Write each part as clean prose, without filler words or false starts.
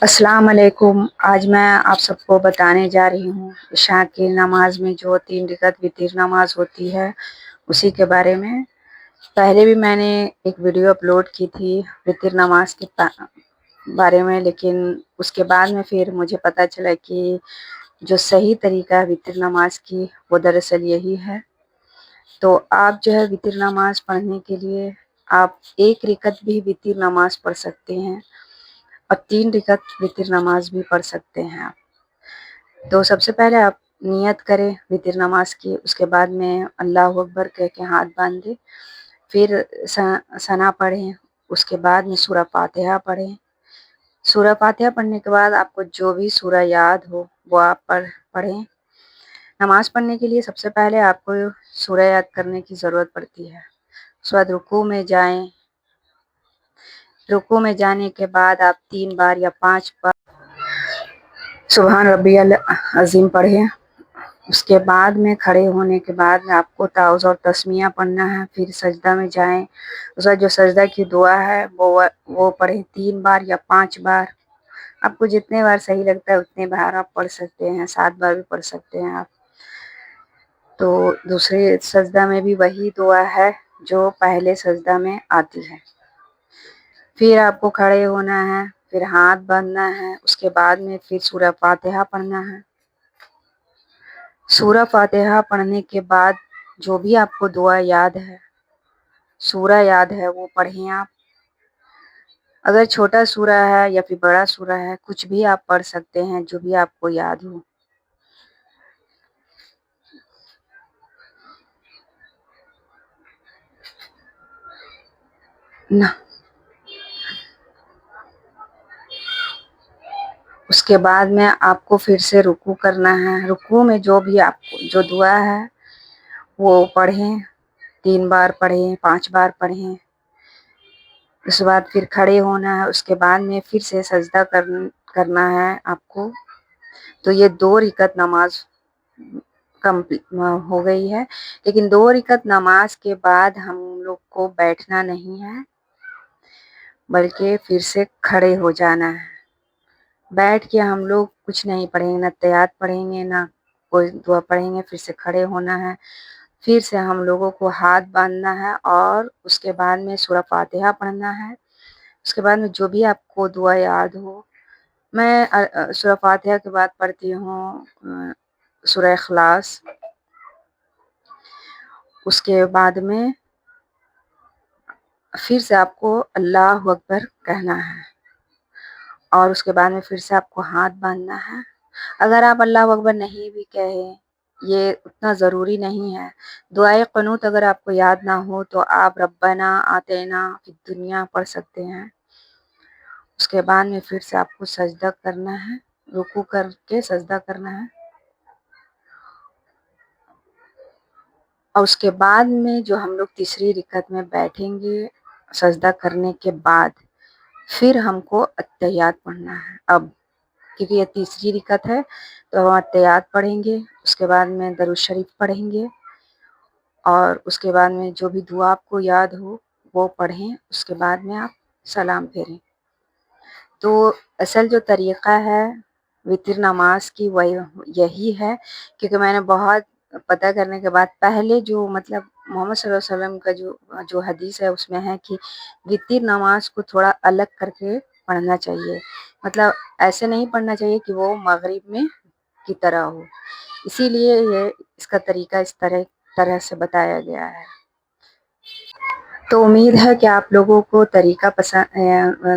अस्सलाम वालेकुम। आज मैं आप सबको बताने जा रही हूँ इशा की नमाज में जो 3 रकात वितर नमाज होती है उसी के बारे में। पहले भी मैंने एक वीडियो अपलोड की थी वितर नमाज के बारे में, लेकिन उसके बाद में फिर मुझे पता चला कि जो सही तरीका है वितर नमाज की वो दरअसल यही है। तो आप जो है वितर नमाज पढ़ने के लिए आप 1 रकात भी वितर नमाज पढ़ सकते हैं और 3 रकात वितर नमाज भी पढ़ सकते हैं आप। तो सबसे पहले आप नियत करें वितर नमाज की, उसके बाद में अल्लाहु अकबर कह के हाथ बांधें, फिर सना पढ़ें, उसके बाद में सूरह फातिहा पढ़ें। सूरह फातिहा पढ़ने के बाद आपको जो भी सूरह याद हो वो आप पढ़ें। नमाज पढ़ने के लिए सबसे पहले आपको सूरह याद करने की ज़रूरत पड़ती है। उसके बाद रुकू में जाएं। रुकू में जाने के बाद आप 3 बार या 5 बार सुभान रब्बियल अज़ीम पढ़ें। उसके बाद में खड़े होने के बाद में आपको ताउज़ और तस्मिया पढ़ना है। फिर सजदा में जाएं। उसका जो सजदा की दुआ है वो पढ़ें 3 बार या 5 बार। आपको जितने बार सही लगता है उतने बार आप पढ़ सकते हैं, 7 बार भी पढ़ सकते हैं आप। तो दूसरे सजदा में भी वही दुआ है जो पहले सजदा में आती है। फिर आपको खड़े होना है, फिर हाथ बांधना है, उसके बाद में फिर सूरह फातिहा पढ़ना है। सूरह फातिहा पढ़ने के बाद जो भी आपको दुआ याद है, सूरह याद है वो पढ़ें आप। अगर छोटा सूरह है या फिर बड़ा सूरह है, कुछ भी आप पढ़ सकते हैं जो भी आपको याद हो। ना उसके बाद में आपको फिर से रुकू करना है। रुकू में जो भी आपको जो दुआ है वो पढ़ें, 3 बार पढ़ें, 5 बार पढ़ें। उसके बाद फिर खड़े होना है, उसके बाद में फिर से सजदा करना है आपको। तो ये 2 रकात नमाज कंप्लीट हो गई है। लेकिन 2 रकात नमाज के बाद हम लोग को बैठना नहीं है, बल्कि फिर से खड़े हो जाना है। बैठ के हम लोग कुछ नहीं पढ़ेंगे, ना तहय्युत पढ़ेंगे, ना कोई दुआ पढ़ेंगे। फिर से खड़े होना है, फिर से हम लोगों को हाथ बांधना है और उसके बाद में सूरह फातिहा पढ़ना है। उसके बाद में जो भी आपको दुआ याद हो, मैं सूरह फातिहा के बाद पढ़ती हूँ सूरह इखलास। उसके बाद में फिर से आपको अल्लाहु अकबर कहना है और उसके बाद में फिर से आपको हाथ बांधना है। अगर आप अल्लाहु अकबर नहीं भी कहें, ये उतना ज़रूरी नहीं है। दुआए क़ुनूत अगर आपको याद ना हो तो आप रब्बना आतिना फिद दुनिया पढ़ सकते हैं। उसके बाद में फिर से आपको सजदा करना है, रुकू करके सजदा करना है और उसके बाद में जो हम लोग तीसरी रकात में बैठेंगे सजदा करने के बाद, फिर हमको अत्तहियात पढ़ना है। अब क्योंकि ये तीसरी रकात है तो हम अत्तहियात पढ़ेंगे, उसके बाद में दरूद शरीफ पढ़ेंगे और उसके बाद में जो भी दुआ आपको याद हो वो पढ़ें। उसके बाद में आप सलाम फेरें। तो असल जो तरीक़ा है वितर नमाज की वही यही है, क्योंकि मैंने बहुत पता करने के बाद पहले जो मतलब मोहम्मद सल्लल्लाहु अलैहि वसल्लम का जो हदीस है उसमें है कि वितर नमाज को थोड़ा अलग करके पढ़ना चाहिए। मतलब ऐसे नहीं पढ़ना चाहिए कि वो मगरिब में की तरह हो। इसीलिए ये इसका तरीका इस तरह से बताया गया है। तो उम्मीद है कि आप लोगों को तरीका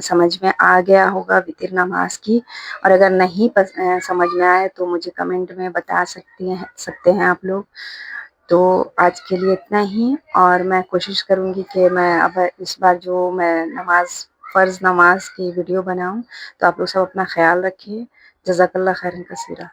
समझ में आ गया होगा वितर नमाज की। और अगर नहीं समझ में आए तो मुझे कमेंट में बता सकते हैं आप लोग। तो आज के लिए इतना ही, और मैं कोशिश करूँगी कि मैं अब इस बार जो मैं फ़र्ज़ नमाज की वीडियो बनाऊँ। तो आप लोग सब अपना ख़्याल रखिए। जज़ाकल्लाह खैरन कसीरा।